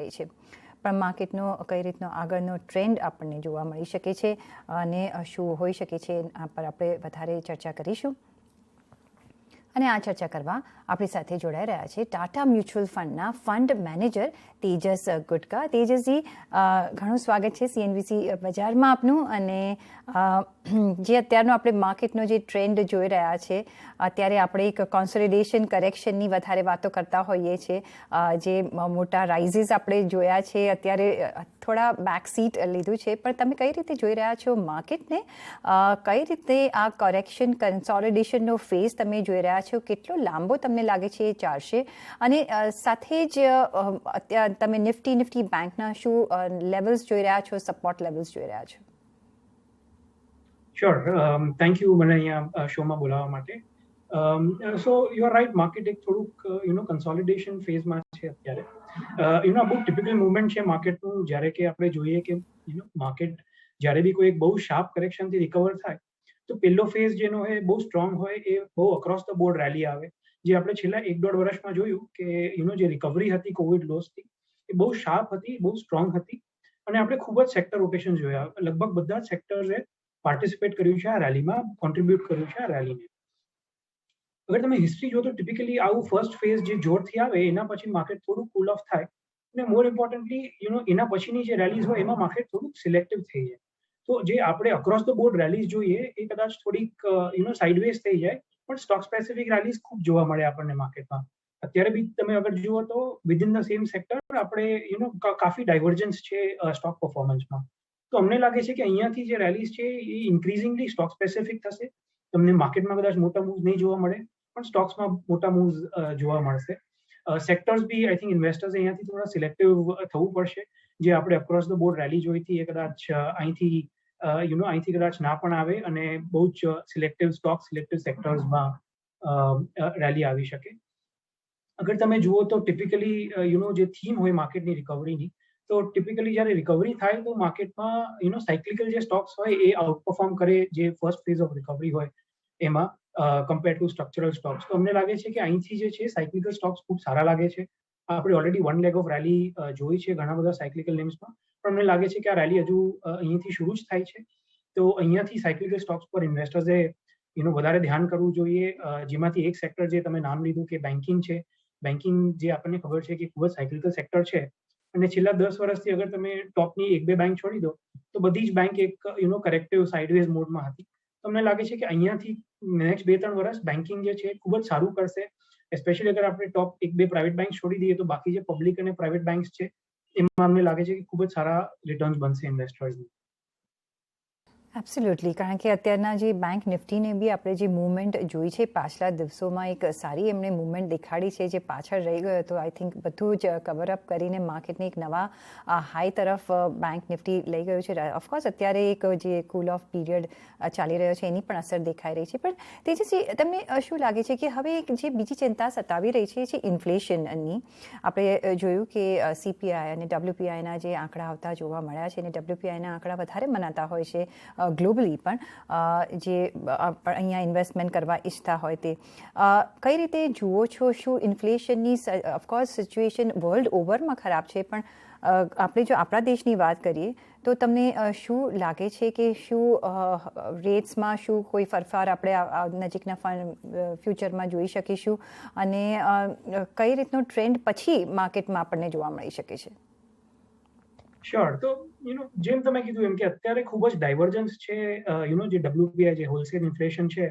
રહી છે, પણ માર્કેટનો કઈ રીતનો આગળનો ટ્રેન્ડ આપણને જોવા મળી શકે છે અને શું હોઈ શકે છે આ પર આપણે વધારે ચર્ચા કરીશું. અને આ ચર્ચા કરવા આપણી સાથે જોડાઈ રહ્યા છે ટાટા મ્યુચ્યુઅલ ફંડના ફંડ મેનેજર તેજસ ગુટકા. તેજસજી, ઘણું સ્વાગત છે CNBC બજારમાં આપનું. અને જે અત્યારનો આપણે માર્કેટનો જે ટ્રેન્ડ જોઈ રહ્યા છે, અત્યારે આપણે એક કોન્સોલિડેશન કરેક્શનની વધારે વાતો કરતા હોઈએ છીએ. જે મોટા રાઇઝીસ આપણે જોયા છે, અત્યારે થોડા બેકસીટ લીધું છે, પણ તમે કઈ રીતે જોઈ રહ્યા છો માર્કેટને? કઈ રીતે આ કરેક્શન કન્સોલિડેશનનો ફેઝ તમે જોઈ રહ્યા છો? કેટલો લાંબો તમને લાગે છે એ ચાલશે? અને સાથે જ અત્યારે તમે નિફ્ટી બેંકના શું લેવલ્સ જોઈ રહ્યા છો, સપોર્ટ લેવલ્સ જોઈ રહ્યા છો? શ્યોર, થેન્ક યુ મને અહીંયા શોમાં બોલાવવા માટે. So you are right, market એક થોડુંક કન્સોલિડેશન ફેઝમાં છે અત્યારે. બહુ ટિપિકલ મુવમેન્ટ છે માર્કેટનું. જ્યારે કે આપણે જોઈએ કે માર્કેટ જ્યારે બી કોઈ એક બહુ શાર્પ કરેક્શનથી રિકવર થાય તો પહેલો ફેઝ જેનો હોય બહુ સ્ટ્રોંગ હોય, એ બહુ અક્રોસ ધ બોર્ડ રેલી આવે. જે આપણે છેલ્લા 1-1.5 વર્ષમાં જોયું કે જે રિકવરી હતી કોવિડ લોસથી, એ બહુ શાર્પ હતી, બહુ સ્ટ્રોંગ હતી. અને આપણે ખૂબ જ સેક્ટર રોટેશન જોયા. લગભગ બધા જ સેક્ટર્સે પાર્ટિસિપેટ કર્યું છે આ રેલીમાં, કોન્ટ્રીબ્યુટ કર્યું છે આ રેલીને. અગર તમે હિસ્ટ્રી જો તો ટિપિકલી આવું ફર્સ્ટ ફેઝ જે જોરથી આવે એના પછી માર્કેટ થોડું કૂલ ઓફ થાય, અને મોર ઇમ્પોર્ટન્ટલી એના પછીની જે રેલીઝ હોય એમાં માર્કેટ થોડુંક સિલેક્ટિવ થઈ જાય. તો જે આપણે અક્રોસ ધ બોર્ડ રેલીઝ જોઈએ એ કદાચ થોડીક સાઇડવેઝ થઈ જાય, પણ સ્ટોક સ્પેસિફિક રેલીઝ ખૂબ જોવા મળે આપણને માર્કેટમાં. અત્યારે બી તમે અગર જુઓ તો વિધિન ધ સેમ સેક્ટર આપણે કાફી ડાયવર્જન્સ છે સ્ટોક પરફોર્મન્સમાં. તો અમને લાગે છે કે અહીંયાથી જે રેલીઝ છે એ ઇન્ક્રીઝિંગલી સ્ટોક સ્પેસિફિક થશે. તમને માર્કેટમાં કદાચ મોટા મૂવ્સ નહીં જોવા મળે, પણ સ્ટોક્સમાં મોટા મૂવ્સ જોવા મળશે. સેક્ટર્સ બી આઈ થિંક ઇન્વેસ્ટર્સ અહીંયાથી થોડા સિલેક્ટિવ થવું પડશે. જે આપણે અક્રોસ ધ બોર્ડ રેલી જોઈ હતી એ કદાચ અહીંથી કદાચ ના પણ આવે, અને બહુ જ સિલેક્ટિવ સ્ટોક, સિલેક્ટિવ સેક્ટર્સમાં રેલી આવી શકે. અગર તમે જુઓ તો ટિપિકલી જે થીમ હોય માર્કેટની રિકવરીની, તો ટિપિકલી જ્યારે રિકવરી થાય તો માર્કેટમાં સાયક્લિકલ જે સ્ટોક્સ હોય એ આઉટપરફોર્મ કરે જે ફર્સ્ટ ફેઝ ઓફ રિકવરી હોય એમાં, કમ્પેર ટુ સ્ટ્રક્ચરલ સ્ટોક્સ. તો અમને લાગે છે કે અહીંથી જે છે સાયક્લિકલ સ્ટોક્સ ખૂબ સારા લાગે છે. આપણે ઓલરેડી 1 લેગ ઓફ રેલી જોઈ છે ઘણા બધા સાયક્લિકલ નેમ્સમાં, પણ અમને લાગે છે કે આ રેલી હજુ અહીંથી શરૂ જ થાય છે. તો અહીંયાથી સાયક્લિકલ સ્ટોક્સ પર ઇન્વેસ્ટર્સે વધારે ધ્યાન કરવું જોઈએ. જેમાંથી એક સેક્ટર જે તમે નામ લીધું કે બેન્કિંગ છે. બેન્કિંગ જે આપણને ખબર છે કે ખૂબ જ સાયક્લિકલ સેક્ટર છે, અને છેલ્લા 10 વર્ષથી અગર તમે ટોપની 1-2 બેંક છોડી દો તો બધી જ બેંક એક કરેક્ટિવ સાઇડવેઝ મોડમાં હતી. તો અમને લાગે છે કે અહીંયાથી નેક્સ્ટ 2-3 વર્ષ બેન્કિંગ જે છે ખૂબ જ સારું કરશે. એસ્પેશિયલી અગર આપણે ટોપ 1-2 પ્રાઇવેટ બેંક છોડી દઈએ તો બાકી જે પબ્લિક અને પ્રાઇવેટ બેંક્સ છે એમાં અમને લાગે છે કે ખૂબ જ સારા રિટર્ન્સ બનશે ઇન્વેસ્ટર્સને. એબ્સોલ્યુટલી, કારણ કે અત્યારના જે બેંક નિફ્ટીને બી આપણે જે મૂવમેન્ટ જોઈ છે પાછલા દિવસોમાં, એક સારી એમણે મૂવમેન્ટ દેખાડી છે. જે પાછળ રહી ગયો હતો, આઈ થિંક બધું જ કવરઅપ કરીને માર્કેટને એક નવા હાઈ તરફ બેંક નિફ્ટી લઈ ગયું છે. ઓફકોર્સ અત્યારે એક જે કૂલ ઓફ પીરિયડ ચાલી રહ્યો છે એની પણ અસર દેખાઈ રહી છે. પણ તેજસ્વી, તમને શું લાગે છે કે હવે એક જે બીજી ચિંતા સતાવી રહી છે જે ઇન્ફ્લેશનની? આપણે જોયું કે CPI અને WPIના જે આંકડા આવતા જોવા મળ્યા છે, અને WPIના આંકડા વધારે મનાતા હોય છે ગ્લોબલી પણ, જે અહીંયા ઇન્વેસ્ટમેન્ટ કરવા ઈચ્છતા હોય તે. કઈ રીતે જુઓ છો? શું ઇન્ફ્લેશનની ઓફકોર્સ સિચ્યુએશન વર્લ્ડ ઓવરમાં ખરાબ છે, પણ આપણે જો આપણા દેશની વાત કરીએ તો તમને શું લાગે છે કે શું રેટ્સમાં શું કોઈ ફેરફાર આપણે નજીકના ફ્યુચરમાં જોઈ શકીશું? અને કઈ રીતનો ટ્રેન્ડ પછી માર્કેટમાં આપણને જોવા મળી શકે છે? શ્યોર. તો જેમ તમે કીધું એમ કે અત્યારે ખૂબ જ ડાયવર્જન્સ છે. જે WPI જે હોલસેલ ઇન્ફ્લેશન છે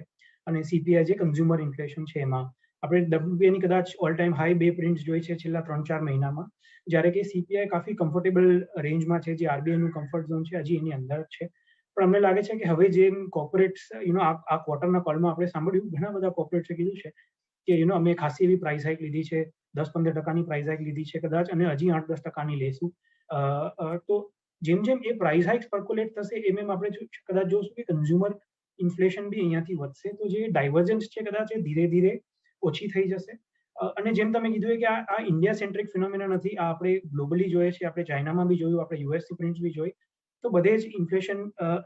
અને CPI જે કન્ઝ્યુમર ઇન્ફ્લેશન છે, એમાં આપણે WPI ની કદાચ ઓલ ટાઈમ હાઈ 2 પ્રિન્ટ્સ જોઈ છે છેલ્લા 3-4 મહિનામાં, જ્યારે કે CPI કાફી કમ્ફર્ટેબલ રેન્જમાં છે. જે RBI નું કમ્ફર્ટ ઝોન છે હજી એની અંદર જ છે. પણ અમને લાગે છે કે હવે જેમ કોર્પોરેટ્સ આ ક્વાર્ટરના કોલમાં આપણે સાંભળ્યું, ઘણા બધા કોર્પોરેટ્સે કીધું છે કે અમે ખાસી એવી પ્રાઇસ હાઇક લીધી છે, 10-15% પ્રાઇસ હાઇક લીધી છે કદાચ, અને હજી 8-10% લેશું. તો જેમ જેમ એ પ્રાઇસ હાઇક્સ પર્ક્યુલેટ થશે એમ એમ આપણે કદાચ જોશું કે કન્ઝ્યુમર ઇન્ફ્લેશન બી અહીંયાથી વધશે. તો જે ડાયવર્જન્સ છે કદાચ એ ધીરે ધીરે ઓછી થઈ જશે. અને જેમ તમે કીધું કે આ ઇન્ડિયા સેન્ટ્રિક ફિનોમિના નથી, આ આપણે ગ્લોબલી જોઈએ છે. આપણે ચાઇનામાં બી જોયું, આપણે યુએસની પ્રિન્ટ્સ બી જોઈ. તો બધે જ ઇન્ફ્લેશન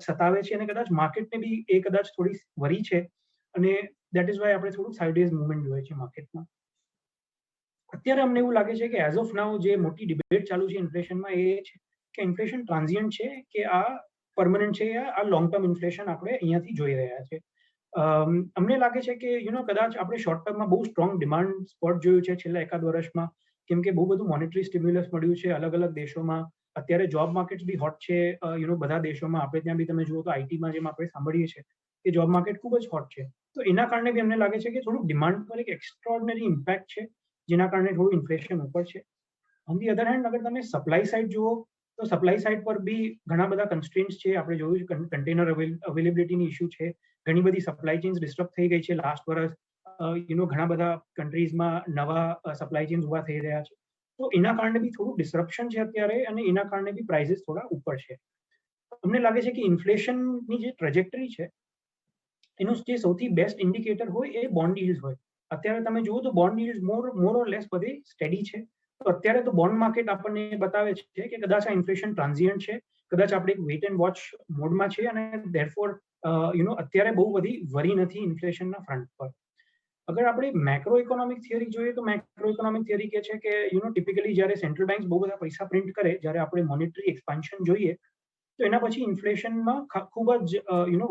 સતાવે છે, અને કદાચ માર્કેટને બી એ કદાચ થોડી વરી છે, અને દેટ ઇઝ વાય આપણે થોડું સાઇડવેઝ મૂવમેન્ટ જોઈએ છે માર્કેટમાં. અત્યારે અમને એવું લાગે છે કે એઝ ઓફ નાઉ જે મોટી ડિબેટ ચાલુ છે ઇન્ફ્લેશનમાં એ છે કે ઇન્ફ્લેશન ટ્રાન્ઝિયન્ટ છે કે આ પરમનન્ટ છે, આ લોંગ ટર્મ ઇન્ફ્લેશન આપણે અહીંયાથી જોઈ રહ્યા છે. અમને લાગે છે કે કદાચ આપણે શોર્ટ ટર્મમાં બહુ સ્ટ્રોંગ ડિમાન્ડ સ્પોટ જોયું છે છેલ્લા એકાદ વર્ષમાં, કેમ કે બહુ બધું મોનેટરી સ્ટિમ્યુલસ મળ્યું છે અલગ અલગ દેશોમાં. અત્યારે જોબ માર્કેટ બી હોટ છે બધા દેશોમાં. આપણે ત્યાં બી તમે જુઓ તો આઈટીમાં જેમ આપણે સાંભળીએ છીએ કે જોબ માર્કેટ ખૂબ જ હોટ છે. તો એના કારણે બી અમને લાગે છે કે થોડુંક ડિમાન્ડ પર એક એક્સ્ટ્રાઓર્ડિનરી ઇમ્પેક્ટ છે, જેના કારણે થોડું ઇન્ફ્લેશન ઉપર છે. ઓન ધી અધર હેન્ડ અગર તમે સપ્લાય સાઇડ જુઓ તો સપ્લાય સાઇડ પર બી ઘણા બધા કન્સ્ટ્રેન્ટ્સ છે. આપણે જોયું છે કન્ટેનર અવેલેબિલિટીની ઇશ્યુ છે, ઘણી બધી સપ્લાય ચેન્સ ડિસ્ટર્બ થઈ ગઈ છે લાસ્ટ વર્ષ. ઘણા બધા કન્ટ્રીઝમાં નવા સપ્લાય ચેન્સ ઉભા થઈ રહ્યા છે. તો એના કારણે બી થોડું ડિસ્રપ્શન છે અત્યારે, અને એના કારણે બી પ્રાઇસીસ થોડા ઉપર છે. અમને લાગે છે કે ઇન્ફ્લેશનની જે ટ્રેજેક્ટરી છે એનું જે સૌથી બેસ્ટ ઇન્ડિકેટર હોય એ બોન્ડ yields હોય. અત્યારે તમે જુઓ તો બોન્ડ yields મોર ઓર લેસ બધી સ્ટેડી છે. તો અત્યારે તો બોન્ડ માર્કેટ આપણને બતાવે છે કે કદાચ આ ઇન્ફ્લેશન ટ્રાન્ઝિયન્ટ છે, કદાચ આપણે એક વેઇટ એન્ડ વોચ મોડમાં છે, અને ધેરફોર અત્યારે બહુ બધી વરી નથી ઇન્ફ્લેશનના ફ્રન્ટ પર. અગર આપણે મેક્રો ઇકોનોમિક થિયરી જોઈએ તો મેક્રો ઇકોનોમિક થિયરી કે છે કે ટિપિકલી જ્યારે સેન્ટ્રલ બેંક્સ બહુ બધા પૈસા પ્રિન્ટ કરે, જ્યારે આપણે મોનેટરી એક્સપાન્શન જોઈએ તો એના પછી ઇન્ફ્લેશનમાં ખૂબ જ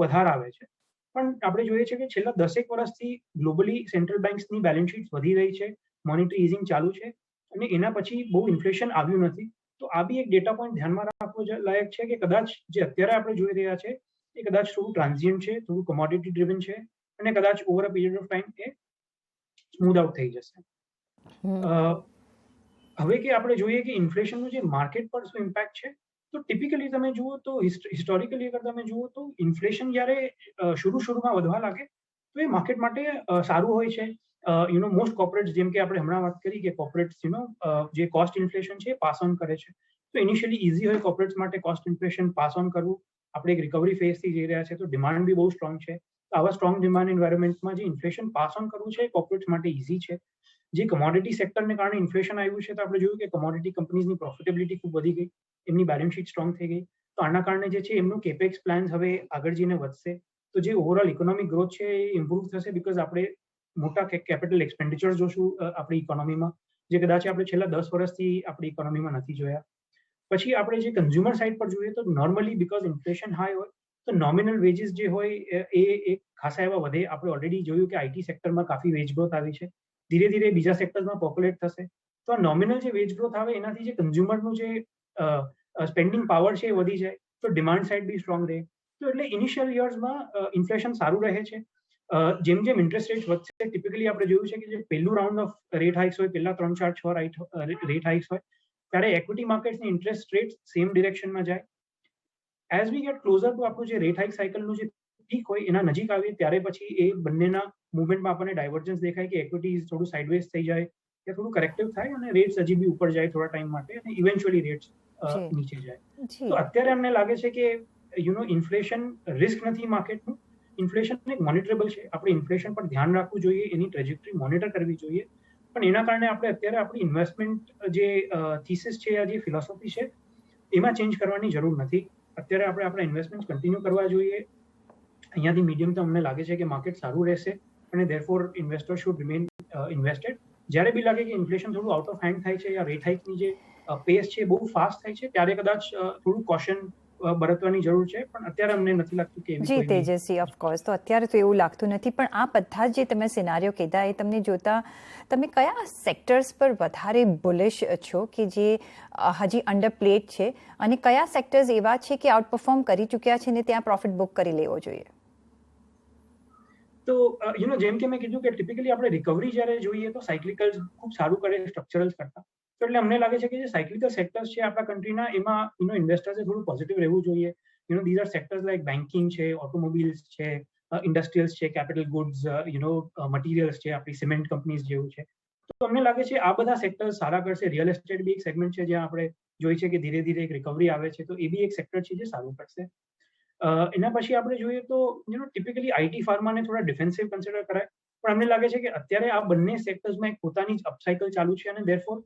વધાર આવે છે. પણ આપણે જોઈએ છે કે છેલ્લા 10 વર્ષથી ગ્લોબલી સેન્ટ્રલ બેંક્સની બેલેન્સ શીટ વધી રહી છે, મોનેટરી ઇઝિંગ ચાલુ છે, અને એના પછી બહુ ઇન્ફ્લેશન આવ્યું નથી. તો આ બી એક ડેટા પોઈન્ટ ધ્યાનમાં રાખવો લાયક છે કે કદાચ જે અત્યારે આપણે જોઈ રહ્યા છે એ કદાચ થોડું ટ્રાન્ઝિયન્ટ છે, થોડું કોમોડિટી ડ્રિવન છે, અને કદાચ over a period of time A smooth out થઈ જશે. હવે કે આપણે જોઈએ કે ઇન્ફ્લેશનનું જે માર્કેટ પર શું ઇમ્પેક્ટ છે, તો ટિપિકલી તમે જુઓ તો હિસ્ટોરિકલી અગર તમે જુઓ તો ઇન્ફ્લેશન જ્યારે શરૂમાં વધવા લાગે તો એ માર્કેટ માટે સારું હોય છે. મોસ્ટ કોર્પોરેટ્સ, જેમ કે આપણે હમણાં વાત કરી કે કોર્પોરેટ્સ જે કોસ્ટ ઇન્ફ્લેશન છે પાસ ઓન કરે છે. તો ઇનિશિયલી ઇઝી હોય કોર્પોરેટ્સ માટે કોસ્ટ ઇન્ફ્લેશન પાસ ઓન કરવું. આપણે એક રિકવરી ફેઝથી જઈ રહ્યા છે તો ડિમાન્ડ બી બહુ સ્ટ્રોંગ છે. તો આવા સ્ટ્રોંગ ડિમાન્ડ એન્વાયરમેન્ટમાં જે ઇન્ફ્લેશન પાસ ઓન કરવું છે કોર્પોરેટ્સ માટે ઇઝી છે. જે કમોડિટી સેક્ટરને કારણે ઇન્ફ્લેશન આવ્યું છે તો આપણે જોયું કે કમોડિટી કંપનીઝની પ્રોફિટેબિલિટી ખૂબ વધી ગઈ, એમની બેલેન્સ શીટ સ્ટ્રોંગ થઈ ગઈ. તો આના કારણે જે છે એમનું કેપેક્સ પ્લાન્સ હવે આગળ જઈને વધશે. તો જે ઓવરઓલ ઇકોનોમિક ગ્રોથ છે એ ઇમ્પ્રુવ થશે, બીકોઝ આપણે મોટા કેપિટલ એક્સપેન્ડિચર જોશું આપણી ઇકોનોમીમાં, જે કદાચ આપણે છેલ્લા 10 વર્ષથી આપણી ઇકોનોમીમાં નથી જોયા. પછી આપણે જે કન્ઝ્યુમર સાઇડ પર જોઈએ તો નોર્મલી બીકોઝ ઇન્ફ્લેશન હાઈ હોય તો નોમિનલ વેજીસ જે હોય એ ખાસા એવા વધે. આપણે ઓલરેડી જોયું કે આઈટી સેક્ટરમાં કાફી વેજ ગ્રોથ આવી છે, ધીરે ધીરે બીજા સેક્ટરમાં પોપ્યુલેટ થશે. તો આ નોમિનલ જે વેજ ગ્રોથ આવે એનાથી જે કન્ઝ્યુમરનું જે સ્પેન્ડિંગ પાવર છે એ વધી જાય, તો ડિમાન્ડ સાઇડ બી સ્ટ્રોંગ રહે. તો એટલે ઇનિશિયલ યર્સમાં ઇન્ફ્લેશન સારું રહે છે. જેમ જેમ ઇન્ટરેસ્ટ રેટ વધશે, ટિપિકલી આપણે જોયું છે કે જે પહેલું રાઉન્ડ ઓફ રેટ હાઇક્સ હોય, પહેલા 3, 4, 6 રેટ હાઇક્સ હોય, ત્યારે ઇક્વિટી માર્કેટ્સની ઇન્ટરેસ્ટ રેટ સેમ ડિરેક્શનમાં જાય. As we get closure two આપણું જે રેટ હાઇક સાયકલનું જે પીક હોય એના નજીક આવીએ ત્યારે પછી એ બંનેના મુવમેન્ટમાં આપણને ડાયવર્જન્સ દેખાય કે ઇક્વિટીઝ થોડું સાઇડવેઝ થઈ જાય કે થોડું કરેક્ટિવ થાય, અને રેટ્સ હજી બી ઉપર જાય થોડા ટાઈમ માટે, અને ઇવેન્ચ્યુઅલી રેટ્સ નીચે જાય. તો અત્યારે અમને લાગે છે કે ઇન્ફ્લેશન રિસ્ક નથી માર્કેટનું. ઇન્ફ્લેશન એક મોનિટરેબલ છે. આપણે ઇન્ફ્લેશન પર ધ્યાન રાખવું જોઈએ, એની ટ્રેજેક્ટરી મોનિટર કરવી જોઈએ, પણ એના કારણે આપણે અત્યારે આપણી ઇન્વેસ્ટમેન્ટ જે થીસિસ છે, જે ફિલોસોફી છે, એમાં ચેન્જ કરવાની જરૂર નથી. અત્યારે આપણે આપણા ઇન્વેસ્ટમેન્ટ કન્ટિન્યુ કરવા જોઈએ. અહીંયાથી મીડિયમ ટર્મ અમને લાગે છે કે માર્કેટ સારું રહેશે, અને therefore investor should remain invested. જ્યારે બી લાગે કે ઇન્ફ્લેશન થોડું આઉટ ઓફ હેન્ડ થાય છે, યા રેટ હાઇકની જે પેસ છે બહુ ફાસ્ટ થાય છે, ત્યારે કદાચ થોડું કોશન બરતવાની જરૂર છે. પણ અત્યારે અમને નથી લાગતું કે જી તેજસ્વી, ઓફકોર્સ તો અત્યારે તો એવું લાગતું નથી. પણ આ બધા જે તમે સિનારીઓ કીધા એ તમને જોતા તમે કયા સેક્ટર્સ પર વધારે બુલિશ છો કે જે હજી અંડર પ્લેટ છે, અને કયા સેક્ટર્સ એવા છે કે આઉટ પરફોર્મ કરી ચૂક્યા છે ને ત્યાં પ્રોફિટ બુક કરી લેવો જોઈએ? તો જેમ કે મેં કીધું કે ટિપિકલી આપણે રિકવરી જ્યારે જોઈએ તો સાયક્લિકલ ખૂબ સારું કરે સ્ટ્રક્ચરલ્સ કરતા. તો એટલે અમને લાગે છે કે જે સાયક્લિકલ સેક્ટર્સ છે આપણા કન્ટ્રીના, એમાં ઇન્વેસ્ટર્સે થોડું પોઝિટિવ રહેવું જોઈએ. these are sectors like banking છે, ઓટોમોબાઈલ્સ છે, ઇન્ડસ્ટ્રીયલ્સ છે, કેપિટલ ગુડ્સ, મટીરિયલ્સ છે, આપણી સિમેન્ટ કંપનીઝ જેવું છે. તો અમને લાગે છે આ બધા સેક્ટર્સ સારા કરશે. રિયલ એસ્ટેટ બી એક સેગમેન્ટ છે જ્યાં આપણે જોઈએ છે કે ધીરે ધીરે એક રિકવરી આવે છે, તો એ બી એક સેક્ટર છે જે સારું કરશે. એના પછી આપણે જોઈએ તો ટિપિકલી આઈટી ફાર્માને થોડા ડિફેન્સિવ કન્સિડર કરાય, પણ અમને લાગે છે કે અત્યારે આ બંને સેક્ટર્સમાં એક પોતાની જ અપસાઇકલ ચાલુ છે, અને ધેરફોર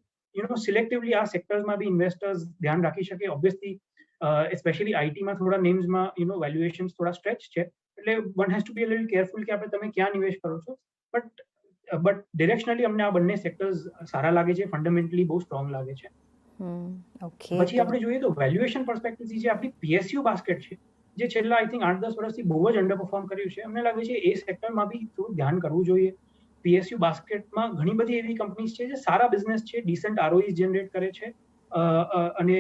સિલેક્ટિવલી આ સેક્ટર્સમાં બી ઇન્વેસ્ટર્સ ધ્યાન રાખી શકે. ઓબ્વિયસલી સ્પેશિયલી આઈટીમાં થોડા નેમ્સમાં વેલ્યુએશન્સ થોડા સ્ટ્રેચ છે, એટલે one has to be a little careful કે તમે ક્યાં નિવેશ કરો છો. બટ બટ ડિરેક્શનલી અમને આ બંને સેક્ટર્સ સારા લાગે છે, ફંડામેન્ટલી બહુ સ્ટ્રોંગ લાગે છે. ઓકે, પછી આપણે જોઈએ તો વેલ્યુએશન પર્સપેક્ટિવથી જે આપણી પીએસયુ બાસ્કેટ છે, જે છેલ્લા આઈ થિંક 8-10 વર્ષથી બહુ જ અંડર પરફોર્મ કર્યું છે, અમને લાગે છે એ સેક્ટરમાં બી થોડું ધ્યાન કરવું જોઈએ. પીએસયુ બાસ્કેટમાં ઘણી બધી એવી કંપનીઝ છે જે સારા બિઝનેસ છે, ડિસન્ટ આરઓઈસ જનરેટ કરે છે, અને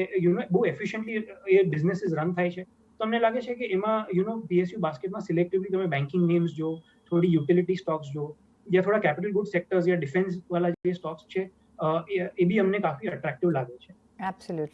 બહુ એફિશિયન્ટલી એ બિઝનેસીસ રન થાય છે. તો અમને લાગે છે કે એમાં પીએસયુ બાસ્કેટમાં સિલેક્ટિવલી તમે બેન્કિંગ નેમ્સ જો, થોડી યુટિલિટી સ્ટોક્સ જો, યા થોડા કેપિટલ ગુડ સેક્ટર્સ યા ડિફેન્સ વાળા જે સ્ટોક્સ છે, એ બી અમને કાફી અટ્રેક્ટિવ લાગે છે. એબ્સોલ્યુટલી.